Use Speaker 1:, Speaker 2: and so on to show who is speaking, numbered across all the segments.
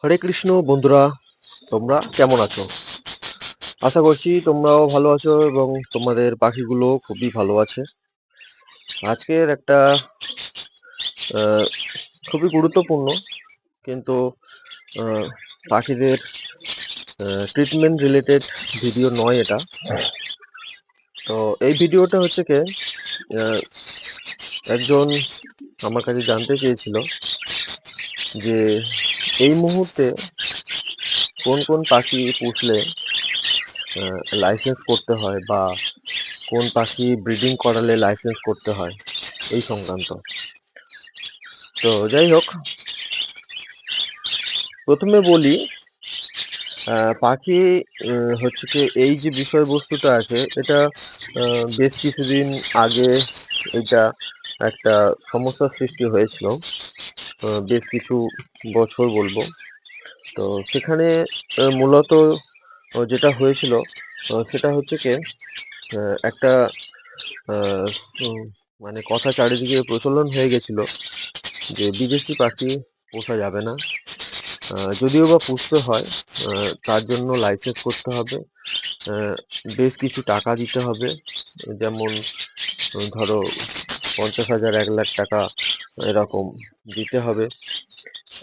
Speaker 1: হরে কৃষ্ণ বন্ধুরা, তোমরা কেমন আছো? আশা করছি তোমরাও ভালো আছো এবং তোমাদের পাখিগুলো খুবই ভালো আছে। আজকের একটা আহ, খুবই গুরুত্বপূর্ণ কিন্তু আহ, পাখিদের ট্রিটমেন্ট রিলেটেড ভিডিও নয় এটা। তো এই ভিডিওটা হচ্ছে কি, আহ, একজন আমার কাছে জানতে চেয়েছিল যে এই মুহূর্তে কোন কোন পাখি পুষলে লাইসেন্স করতে হয় বা কোন পাখি ব্রিডিং করালে লাইসেন্স করতে হয় এই সংক্রান্ত। তো যাই হোক, প্রথমে বলি, পাখি হচ্ছে কি, এই যে বিষয়বস্তুটা আছে এটা বেশ কিছুদিন আগে এটা একটা সমস্যার সৃষ্টি হয়েছিল, বেশ কিছু বছর বলবো। তো সেখানে মূলত যেটা হয়েছিল সেটা হচ্ছে কি, একটা আহ, উম, মানে কথা চারিদিকে প্রচলন হয়ে গেছিল যে বিদেশি পাখি পোষা যাবে না। যদিও বা পুষতে হয়, তার জন্য লাইসেন্স করতে হবে, আহ, বেশ কিছু টাকা দিতে হবে। যেমন ধরো 50,000 1 লাখ টাকা এরকম দিতে হবে।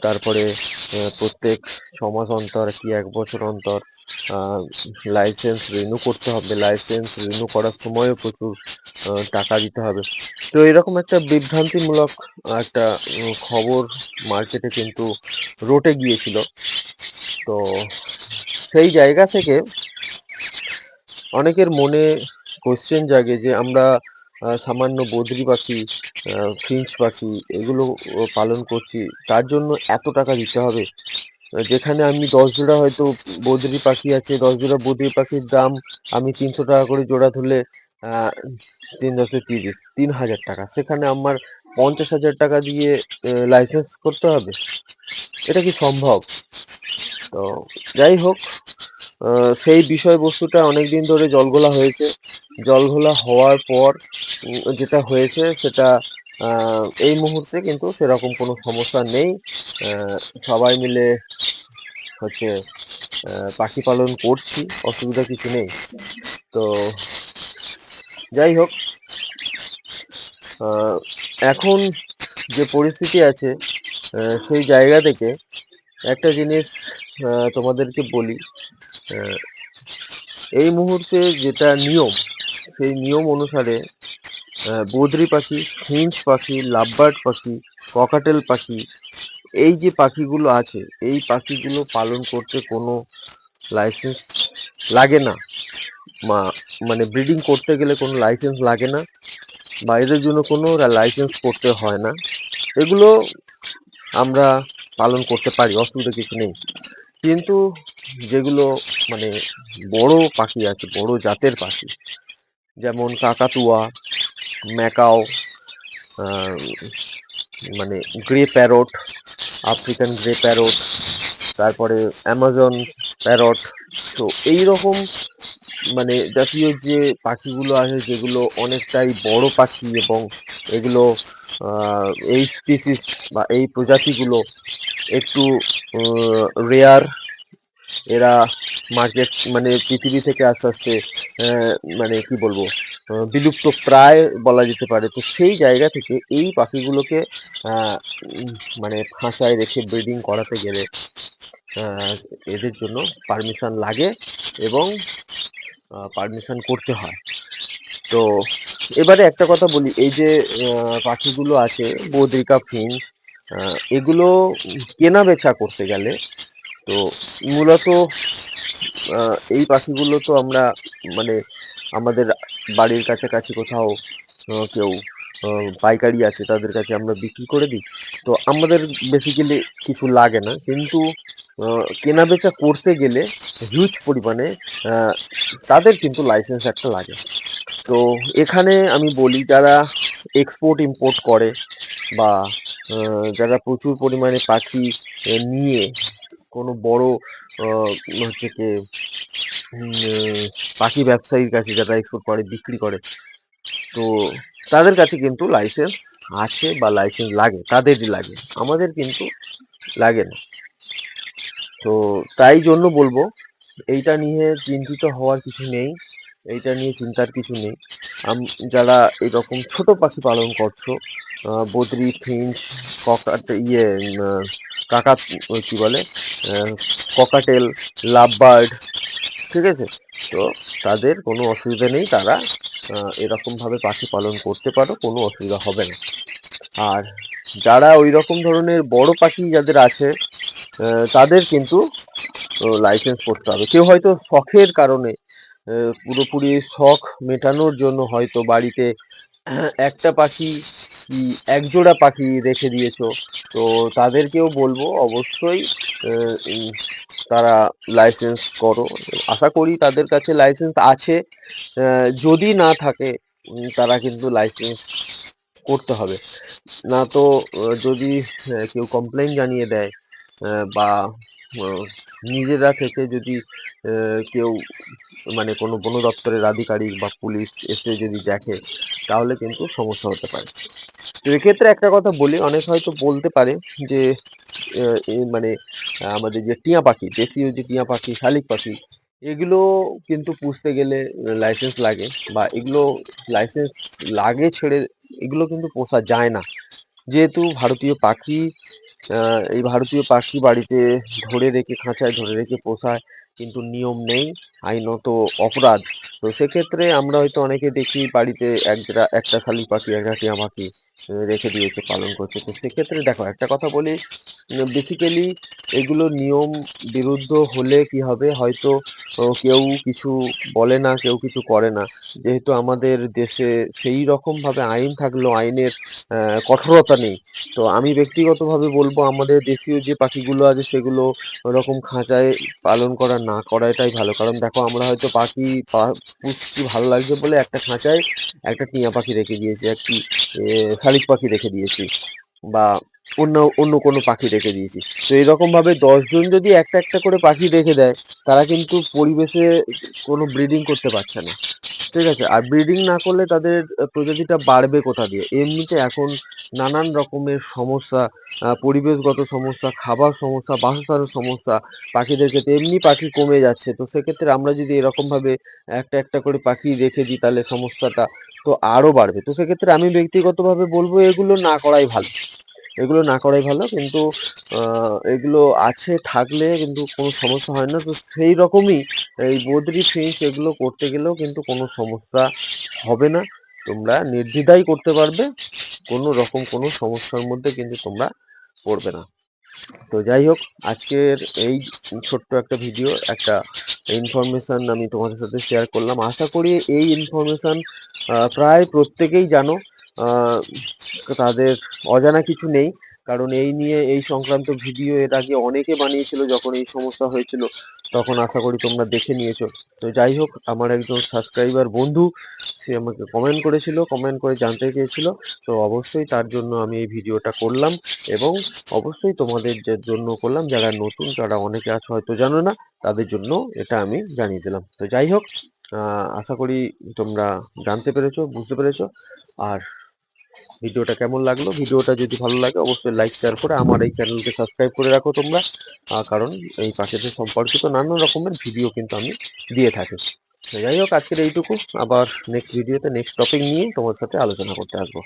Speaker 1: তারপরে প্রত্যেক 6 মাস অন্তর কি 1 বছর অন্তর লাইসেন্স রিনিউ করতে হবে। লাইসেন্স রিনিউ করার সময়ও প্রচুর টাকা দিতে হবে। তো এরকম একটা বিভ্রান্তিমূলক একটা খবর মার্কেটে কিন্তু রটে গিয়েছিল। তো সেই জায়গা থেকে অনেকের মনে কোশ্চেন জাগে যে আমরা সামান্য বদ্রি পাখি, ফিঞ্চ পাখি এগুলো পালন করছি, তার জন্য এত টাকা দিতে হবে। যেখানে আমি 10 জোড়া হয়তো বদ্রি পাখি আছে, 10 জোড়া বদ্রি পাখির দাম আমি 300 টাকা করে জোড়া ধরলে 3 × 10 = 30, 3,000 টাকা, সেখানে আমার 50,000 টাকা দিয়ে লাইসেন্স করতে হবে। এটা কি সম্ভব? তো যাই হোক, সেই বিষয়বস্তুটা অনেকদিন ধরে জলঘোলা হয়েছে। জলঘোলা হওয়ার পর যেটা হয়েছে সেটা এই মুহূর্তে কিন্তু সেরকম কোনো সমস্যা নেই। সবাই মিলে হচ্ছে পাখি পালন করছি, অসুবিধা কিছু নেই। তো যাই হোক, এখন যে পরিস্থিতি আছে সেই জায়গা থেকে একটা জিনিস তোমাদেরকে বলি। এই মুহূর্তে যেটা নিয়ম, সেই নিয়ম অনুসারে বদ্রি পাখি, ফিঞ্চ পাখি, লাভবার্ড পাখি, ককাটেল পাখি, এই যে পাখিগুলো আছে এই পাখিগুলো পালন করতে কোনো লাইসেন্স লাগে না। মানে ব্রিডিং করতে গেলে কোনো লাইসেন্স লাগে না, বা এদের জন্য কোনো লাইসেন্স করতে হয় না। এগুলো আমরা পালন করতে পারি, অসুবিধা কিছু নেই। কিন্তু যেগুলো মানে বড় পাখি আছে, বড় জাতের পাখি, যেমন কাকাতুয়া, ম্যাকাও, মানে grey parrot, African grey parrot, তারপরে অ্যামাজন প্যারট, তো এই রকম মানে জাতীয় যে পাখিগুলো আছে যেগুলো অনেকটাই বড় পাখি এবং এগুলো এই স্পিসিস বা এই প্রজাতিগুলো একটু রেয়ার। এরা মার্কেট মানে পৃথিবী থেকে আস্তে আস্তে মানে কি বলবো, বিলুপ্ত প্রায় বলা যেতে পারে। তো সেই জায়গা থেকে এই পাখিগুলোকে মানে খাঁচায় রেখে ব্রিডিং করাতে গেলে আহ, এদের জন্য পারমিশন লাগে এবং পারমিশন করতে হয়। তো এবারে একটা কথা বলি, এই যে পাখিগুলো আছে বদ্রিকা, ফিঞ্চ, এগুলো কেনা বেচা করতে গেলে তো মূলত এই পাখিগুলো তো আমরা মানে আমাদের বাড়ির কাছাকাছি কোথাও কেউ পাইকারি আছে তাদের কাছে আমরা বিক্রি করে দিই। তো আমাদের বেসিক্যালি কিছু লাগে না, কিন্তু কেনা বেচা করতে গেলে হিউজ পরিমাণে আহ, তাদের কিন্তু লাইসেন্স একটা লাগে। তো এখানে আমি বলি, যারা এক্সপোর্ট ইম্পোর্ট করে বা যারা প্রচুর পরিমাণে পাখি নিয়ে কোনো বড় হচ্ছে কি পাখি ব্যবসায়ীর কাছে যারা এক্সপোর্ট করে বিক্রি করে, তো তাদের কাছে কিন্তু লাইসেন্স আছে বা লাইসেন্স লাগে, তাদেরই লাগে, আমাদের কিন্তু লাগে না। তো তাই জন্য বলবো, এইটা নিয়ে চিন্তিত হওয়ার কিছু নেই, এইটা নিয়ে চিন্তার কিছু নেই। যারা এরকম ছোট পাখি পালন করছো, বদ্রি, ফিঞ্চ, ককাট ইয়ে কাকা কি বলে ককাটেল, লাভ বার্ড, ঠিক আছে? তো তাদের কোনো অসুবিধা নেই, তারা এরকমভাবে পাখি পালন করতে পারো, কোনো অসুবিধা হবে না। আর যারা ওই রকম ধরনের বড় পাখি যাদের আছে, তাদের কিন্তু লাইসেন্স করতে হবে। কেউ হয়তো শখের কারণে, পুরোপুরি শখ মেটানোর জন্য হয়তো বাড়িতে একটা পাখি কি একজোড়া পাখি রেখে দিয়েছো, তো তাদেরকেও বলবো অবশ্যই তারা লাইসেন্স করো। আশা করি তাদের কাছে লাইসেন্স আছে, যদি না থাকে তারা কিন্তু লাইসেন্স করতে হবে। না তো যদি কেউ কমপ্লেন জানিয়ে দেয়, বা নিজেরা থেকে যদি কেউ মানে কোনো বন দপ্তরের আধিকারিক বা পুলিশ এসে যদি দেখে, তাহলে কিন্তু সমস্যা হতে পারে। তো এক্ষেত্রে একটা কথা বলি, অনেক হয়তো বলতে পারে যে মানে আমাদের যে টিয়া পাখি, দেশীয় যে টিয়া পাখি, শালিক পাখি, এগুলো কিন্তু পুষতে গেলে লাইসেন্স লাগে, বা এগুলো লাইসেন্স লাগে ছেড়ে এগুলো কিন্তু পোষা যায় না। যেহেতু ভারতীয় পাখি, এই ভারতীয় পাখি বাড়িতে ধরে রেখে, খাঁচায় ধরে রেখে পোষায় কিন্তু নিয়ম নেই, আইনত অপরাধ। তো সেক্ষেত্রে আমরা হয়তো অনেকে দেখি বাড়িতে একটা শালিক পাখি, একটা টিয়া পাখি রেখে দিয়েছে, পালন করছে। তো সেক্ষেত্রে দেখো, একটা কথা বলি, বেসিক্যালি এগুলো নিয়ম বিরুদ্ধ হলে কি হবে, হয়তো কেউ কিছু বলে না, কেউ কিছু করে না। যেহেতু আমাদের দেশে সেই রকমভাবে আইন থাকলেও আইনের কঠোরতা নেই। তো আমি ব্যক্তিগতভাবে বলবো, আমাদের দেশীয় যে পাখিগুলো আছে সেগুলো ওরকম খাঁচায় পালন করা না করাটাই ভালো। কারণ দেখো, আমরা হয়তো পাখি পুষছি ভালো লাগছে বলে একটা খাঁচায় একটা টিয়া পাখি রেখে দিয়েছি, একটি শালিক পাখি রেখে দিয়েছি, বা অন্য অন্য কোনো পাখি রেখে দিয়েছি। তো এরকমভাবে 10 জন যদি একটা একটা করে পাখি রেখে দেয়, তারা কিন্তু পরিবেশে কোনো ব্রিডিং করতে পারছে না, ঠিক আছে? আর ব্রিডিং না করলে তাদের প্রজাতিটা বাড়বে কোথা দিয়ে? এমনিতে এখন নানান রকমের সমস্যা, পরিবেশগত সমস্যা, খাবার সমস্যা, বাসস্থানের সমস্যা, পাখিদের ক্ষেত্রে এমনি পাখি কমে যাচ্ছে। তো সেক্ষেত্রে আমরা যদি এরকমভাবে একটা একটা করে পাখি রেখে দিই, তাহলে সমস্যাটা তো আরও বাড়বে। তো সেক্ষেত্রে আমি ব্যক্তিগতভাবে বলবো, এগুলো না করাই ভালো, এগুলো না করাই ভালো। কিন্তু এগুলো আছে থাকলে কিন্তু কোনো সমস্যা হয় না। তো সেই রকমই এই বদ্রি, ফিঞ্চ এগুলো করতে গেলেও কিন্তু কোনো সমস্যা হবে না, তোমরা নির্দ্বিধায় করতে পারবে, কোনো রকম কোনো সমস্যার মধ্যে কিন্তু তোমরা পড়বে না। তো যাই হোক, আজকের এই ছোট্ট একটা ভিডিও, একটা ইনফরমেশান আমি তোমাদের সাথে শেয়ার করলাম। আশা করি এই ইনফরমেশান প্রায় প্রত্যেকেই জানো, আহ, তাদের অজানা কিছু নেই। কারণ এই নিয়ে, এই সংক্রান্ত ভিডিও এর আগে অনেকে বানিয়েছিল, যখন এই সমস্যা হয়েছিল তখন আশা করি তোমরা দেখে নিয়েছো। তো যাই হোক, আমার একজন সাবস্ক্রাইবার বন্ধু, সে আমাকে কমেন্ট করেছিল, কমেন্ট করে জানতে চেয়েছিল। তো অবশ্যই তার জন্য আমি এই ভিডিওটা করলাম, এবং অবশ্যই তোমাদের জন্য করলাম, যারা নতুন, যারা অনেকে আছো হয়তো জানো না, তাদের জন্য এটা আমি জানিয়ে দিলাম। তো যাই হোক, আশা করি তোমরা জানতে পেরেছো, বুঝতে পেরেছো। আর ভিডিওটা কেমন লাগলো, ভিডিওটা যদি ভালো লাগে অবশ্যই লাইক, শেয়ার করে আমার এই চ্যানেলকে সাবস্ক্রাইব করে রাখো তোমরা, কারণ এই পাখিদের সম্পর্কিত নানান রকমের ভিডিও কিন্তু আমি দিয়ে থাকি। তো যাই হোক, আজকের এইটুকু। আবার নেক্সট ভিডিওতে নেক্সট টপিক নিয়ে তোমার সাথে আলোচনা করতে আসবো।